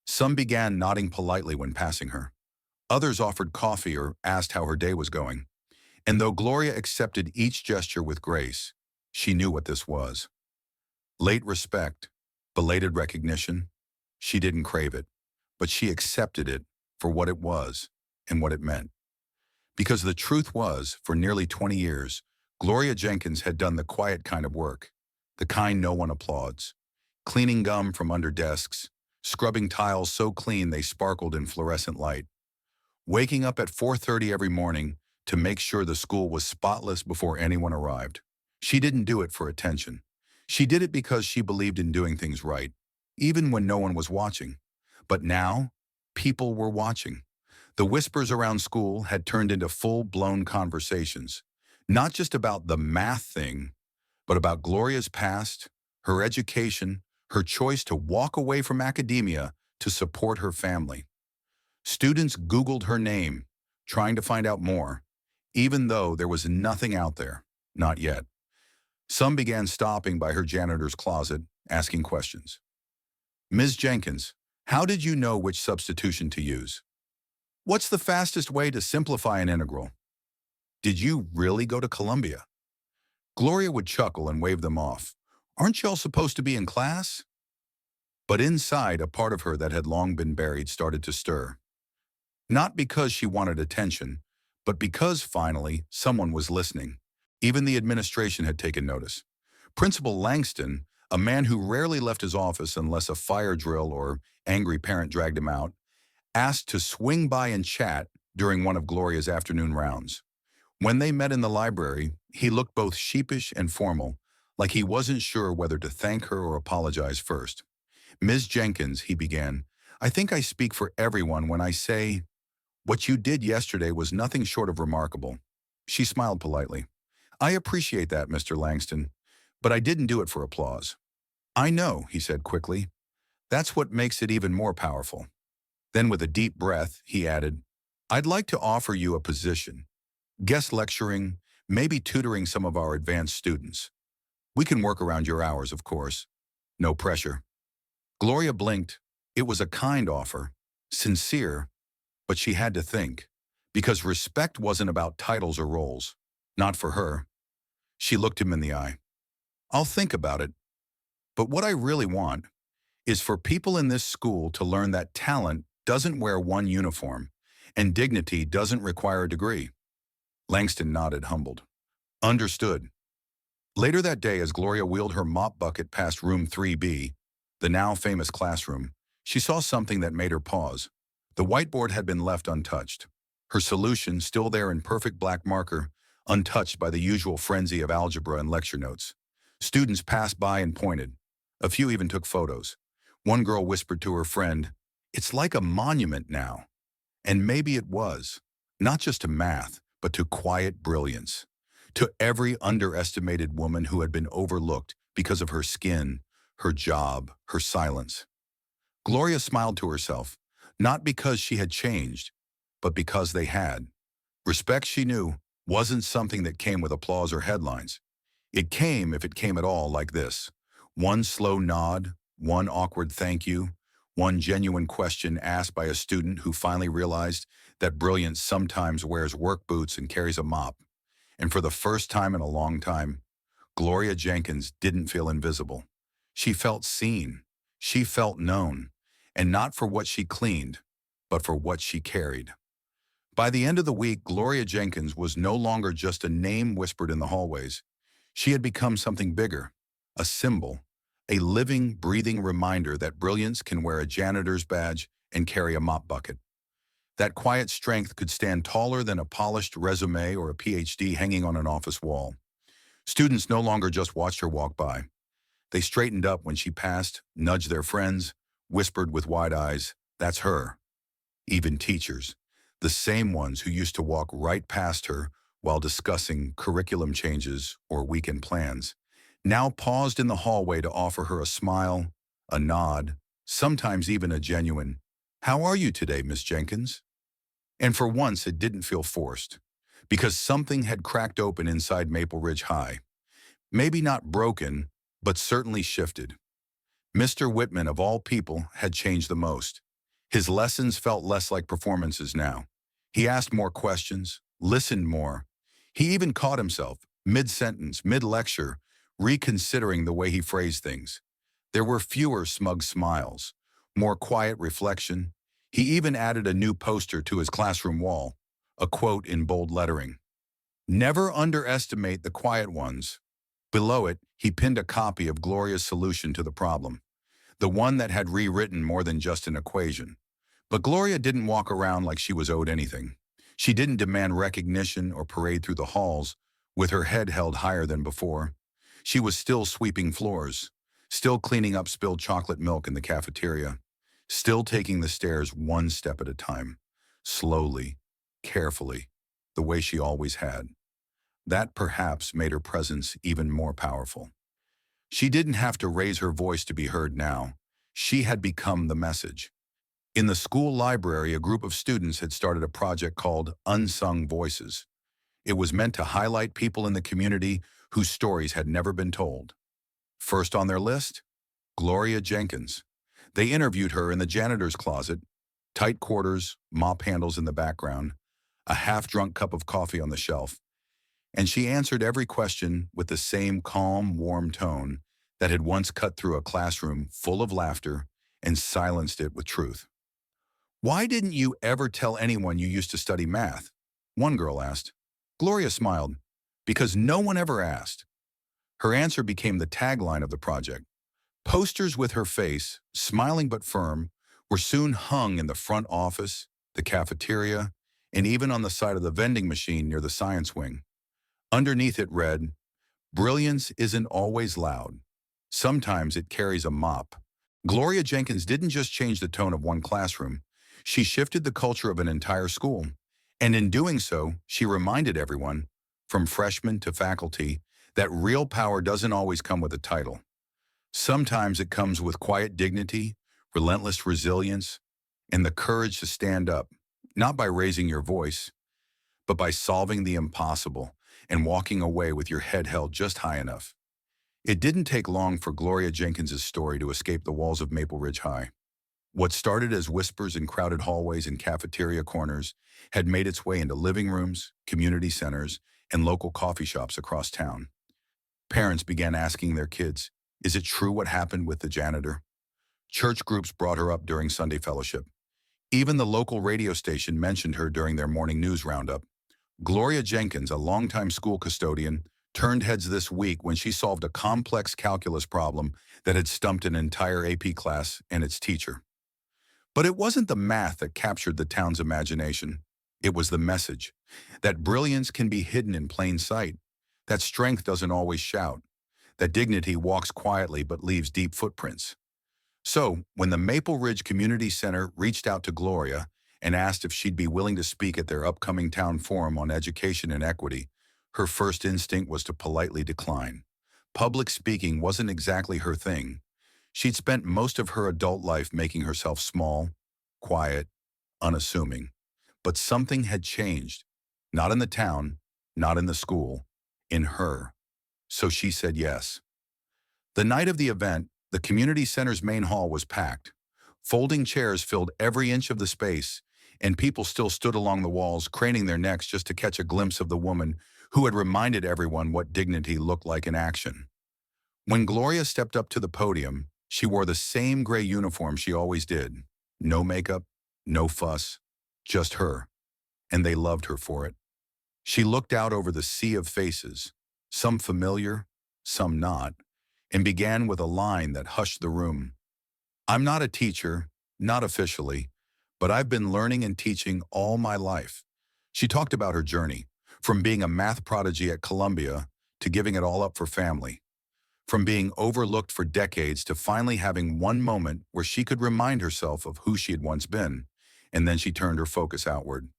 Some began nodding politely when passing her. Others offered coffee or asked how her day was going. And though Gloria accepted each gesture with grace, she knew what this was. Late respect, belated recognition. She didn't crave it, but she accepted it for what it was and what it meant. Because the truth was, for nearly 20 years, Gloria Jenkins had done the quiet kind of work, the kind no one applauds. Cleaning gum from under desks, scrubbing tiles so clean they sparkled in fluorescent light, waking up at 4:30 every morning to make sure the school was spotless before anyone arrived. She didn't do it for attention. She did it because she believed in doing things right, even when no one was watching. But now, people were watching. The whispers around school had turned into full-blown conversations, not just about the math thing, but about Gloria's past, her education, her choice to walk away from academia to support her family. Students Googled her name, trying to find out more, even though there was nothing out there, not yet. Some began stopping by her janitor's closet, asking questions. Ms. Jenkins, how did you know which substitution to use? What's the fastest way to simplify an integral? Did you really go to Columbia? Gloria would chuckle and wave them off. Aren't y'all supposed to be in class? But inside, a part of her that had long been buried started to stir. Not because she wanted attention, but because, finally, someone was listening. Even the administration had taken notice. Principal Langston, a man who rarely left his office unless a fire drill or angry parent dragged him out, asked to swing by and chat during one of Gloria's afternoon rounds. When they met in the library, he looked both sheepish and formal, like he wasn't sure whether to thank her or apologize first. Ms. Jenkins, he began, I think I speak for everyone when I say, what you did yesterday was nothing short of remarkable. She smiled politely. I appreciate that, Mr. Langston, but I didn't do it for applause. I know, he said quickly. That's what makes it even more powerful. Then with a deep breath, he added, I'd like to offer you a position. Guest lecturing, maybe tutoring some of our advanced students. We can work around your hours, of course. No pressure. Gloria blinked. It was a kind offer, sincere, but she had to think, because respect wasn't about titles or roles. Not for her. She looked him in the eye. I'll think about it. But what I really want is for people in this school to learn that talent doesn't wear one uniform, and dignity doesn't require a degree. Langston nodded, humbled. Understood. Later that day, as Gloria wheeled her mop bucket past room 3B, the now famous classroom, she saw something that made her pause. The whiteboard had been left untouched. Her solution, still there in perfect black marker, untouched by the usual frenzy of algebra and lecture notes. Students passed by and pointed. A few even took photos. One girl whispered to her friend, It's like a monument now. And maybe it was, not just to math, but to quiet brilliance. To every underestimated woman who had been overlooked because of her skin, her job, her silence. Gloria smiled to herself, not because she had changed, but because they had. Respect, she knew, wasn't something that came with applause or headlines. It came, if it came at all, like this. One slow nod, one awkward thank you, one genuine question asked by a student who finally realized that brilliance sometimes wears work boots and carries a mop. And for the first time in a long time, Gloria Jenkins didn't feel invisible. She felt seen. She felt known. And not for what she cleaned, but for what she carried. By the end of the week, Gloria Jenkins was no longer just a name whispered in the hallways. She had become something bigger, a symbol, a living, breathing reminder that brilliance can wear a janitor's badge and carry a mop bucket. That quiet strength could stand taller than a polished resume or a PhD hanging on an office wall. Students no longer just watched her walk by. They straightened up when she passed, nudged their friends, whispered with wide eyes, That's her. Even teachers, The same ones who used to walk right past her while discussing curriculum changes or weekend plans, now paused in the hallway to offer her a smile, a nod, sometimes even a genuine, "How are you today, Miss Jenkins?" And for once, it didn't feel forced, because something had cracked open inside Maple Ridge High. Maybe not broken, but certainly shifted. Mr. Whitman, of all people, had changed the most. His lessons felt less like performances now. He asked more questions, listened more. He even caught himself, mid-sentence, mid-lecture, reconsidering the way he phrased things. There were fewer smug smiles, more quiet reflection. He even added a new poster to his classroom wall, a quote in bold lettering. "Never underestimate the quiet ones." Below it, he pinned a copy of Gloria's solution to the problem, the one that had rewritten more than just an equation. But Gloria didn't walk around like she was owed anything. She didn't demand recognition or parade through the halls, with her head held higher than before. She was still sweeping floors, still cleaning up spilled chocolate milk in the cafeteria, still taking the stairs one step at a time, slowly, carefully, the way she always had. That perhaps made her presence even more powerful. She didn't have to raise her voice to be heard now. She had become the message. In the school library, a group of students had started a project called Unsung Voices. It was meant to highlight people in the community whose stories had never been told. First on their list, Gloria Jenkins. They interviewed her in the janitor's closet, tight quarters, mop handles in the background, a half-drunk cup of coffee on the shelf, and she answered every question with the same calm, warm tone that had once cut through a classroom full of laughter and silenced it with truth. "Why didn't you ever tell anyone you used to study math?" one girl asked. Gloria smiled, "Because no one ever asked." Her answer became the tagline of the project. Posters with her face, smiling but firm, were soon hung in the front office, the cafeteria, and even on the side of the vending machine near the science wing. Underneath it read, "Brilliance isn't always loud. Sometimes it carries a mop." Gloria Jenkins didn't just change the tone of one classroom. She shifted the culture of an entire school. And in doing so, she reminded everyone, from freshmen to faculty, that real power doesn't always come with a title. Sometimes it comes with quiet dignity, relentless resilience, and the courage to stand up, not by raising your voice, but by solving the impossible and walking away with your head held just high enough. It didn't take long for Gloria Jenkins's story to escape the walls of Maple Ridge High. What started as whispers in crowded hallways and cafeteria corners had made its way into living rooms, community centers, and local coffee shops across town. Parents began asking their kids, "Is it true what happened with the janitor?" Church groups brought her up during Sunday fellowship. Even the local radio station mentioned her during their morning news roundup. Gloria Jenkins, a longtime school custodian, turned heads this week when she solved a complex calculus problem that had stumped an entire AP class and its teacher. But it wasn't the math that captured the town's imagination. It was the message that brilliance can be hidden in plain sight, that strength doesn't always shout, that dignity walks quietly but leaves deep footprints. So, when the Maple Ridge Community Center reached out to Gloria and asked if she'd be willing to speak at their upcoming town forum on education and equity, her first instinct was to politely decline. Public speaking wasn't exactly her thing. She'd spent most of her adult life making herself small, quiet, unassuming. But something had changed. Not in the town, not in the school, in her. So she said yes. The night of the event, the community center's main hall was packed. Folding chairs filled every inch of the space, and people still stood along the walls, craning their necks just to catch a glimpse of the woman who had reminded everyone what dignity looked like in action. When Gloria stepped up to the podium, she wore the same gray uniform she always did. No makeup, no fuss, just her. And they loved her for it. She looked out over the sea of faces, some familiar, some not, and began with a line that hushed the room. "I'm not a teacher, not officially, but I've been learning and teaching all my life." She talked about her journey, from being a math prodigy at Columbia to giving it all up for family, from being overlooked for decades to finally having one moment where she could remind herself of who she had once been, and then she turned her focus outward.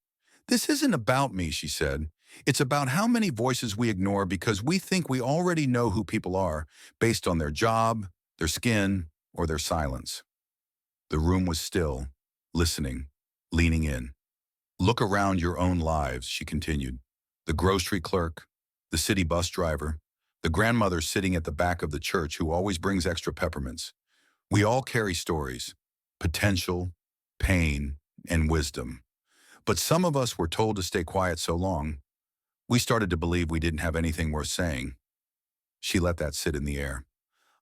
"This isn't about me," she said. "It's about how many voices we ignore because we think we already know who people are based on their job, their skin, or their silence." The room was still, listening, leaning in. "Look around your own lives," she continued. "The grocery clerk, the city bus driver, the grandmother sitting at the back of the church who always brings extra peppermints. We all carry stories, potential, pain, and wisdom. But some of us were told to stay quiet so long, we started to believe we didn't have anything worth saying." She let that sit in the air.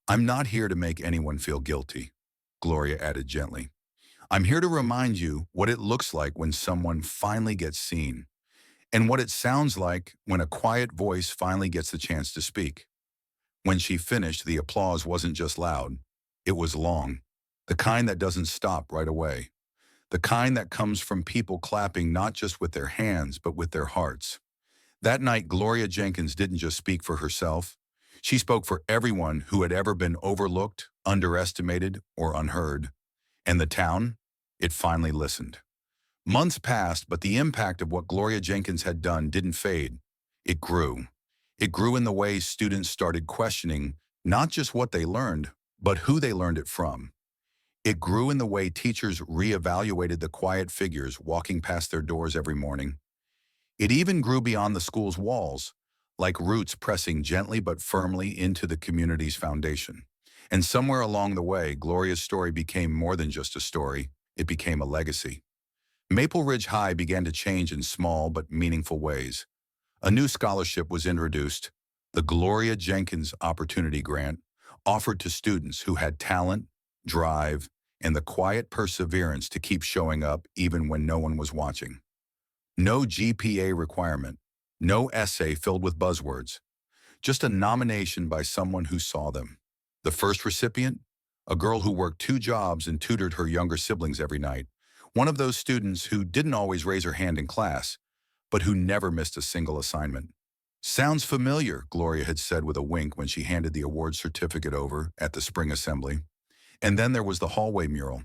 "I'm not here to make anyone feel guilty," Gloria added gently. "I'm here to remind you what it looks like when someone finally gets seen, and what it sounds like when a quiet voice finally gets the chance to speak." When she finished, the applause wasn't just loud. It was long. The kind that doesn't stop right away. The kind that comes from people clapping not just with their hands, but with their hearts. That night, Gloria Jenkins didn't just speak for herself. She spoke for everyone who had ever been overlooked, underestimated, or unheard. And the town? It finally listened. Months passed, but the impact of what Gloria Jenkins had done didn't fade. It grew. It grew in the way students started questioning not just what they learned, but who they learned it from. It grew in the way teachers reevaluated the quiet figures walking past their doors every morning. It even grew beyond the school's walls, like roots pressing gently but firmly into the community's foundation. And somewhere along the way, Gloria's story became more than just a story. It became a legacy. Maple Ridge High began to change in small but meaningful ways. A new scholarship was introduced, the Gloria Jenkins Opportunity Grant, offered to students who had talent, drive, and the quiet perseverance to keep showing up even when no one was watching. No GPA requirement, no essay filled with buzzwords, just a nomination by someone who saw them. The first recipient? A girl who worked 2 jobs and tutored her younger siblings every night. One of those students who didn't always raise her hand in class, but who never missed a single assignment. "Sounds familiar," Gloria had said with a wink when she handed the award certificate over at the spring assembly. And then there was the hallway mural.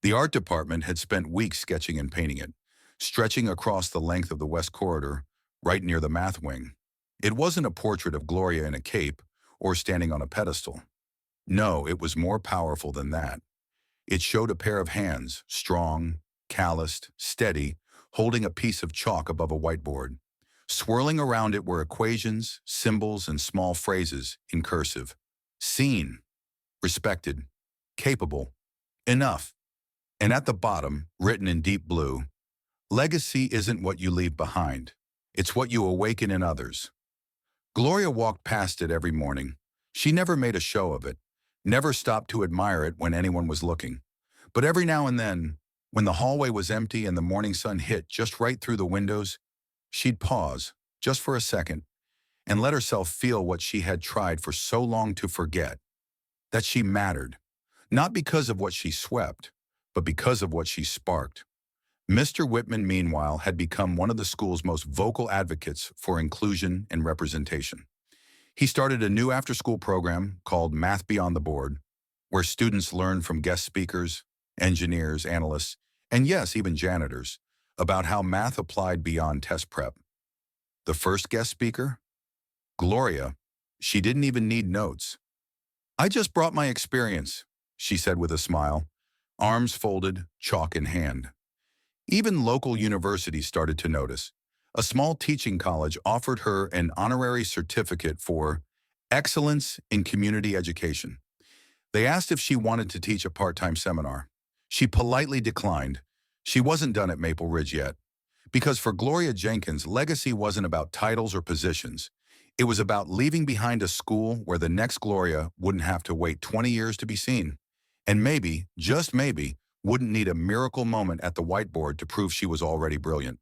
The art department had spent weeks sketching and painting it, stretching across the length of the west corridor, right near the math wing. It wasn't a portrait of Gloria in a cape or standing on a pedestal. No, it was more powerful than that. It showed a pair of hands, strong, calloused, steady, holding a piece of chalk above a whiteboard. Swirling around it were equations, symbols, and small phrases in cursive. Seen, respected, capable, enough. And at the bottom, written in deep blue, legacy isn't what you leave behind. It's what you awaken in others. Gloria walked past it every morning. She never made a show of it, never stopped to admire it when anyone was looking. But every now and then, when the hallway was empty and the morning sun hit just right through the windows, she'd pause, just for a second, and let herself feel what she had tried for so long to forget, that she mattered, not because of what she swept, but because of what she sparked. Mr. Whitman, meanwhile, had become one of the school's most vocal advocates for inclusion and representation. He started a new after-school program called Math Beyond the Board, where students learn from guest speakers, engineers, analysts, and yes, even janitors, about how math applied beyond test prep. The first guest speaker? Gloria. She didn't even need notes. "I just brought my experience," she said with a smile, arms folded, chalk in hand. Even local universities started to notice. A small teaching college offered her an honorary certificate for excellence in community education. They asked if she wanted to teach a part-time seminar. She politely declined. She wasn't done at Maple Ridge yet. Because for Gloria Jenkins, legacy wasn't about titles or positions. It was about leaving behind a school where the next Gloria wouldn't have to wait 20 years to be seen. And maybe, just maybe, wouldn't need a miracle moment at the whiteboard to prove she was already brilliant.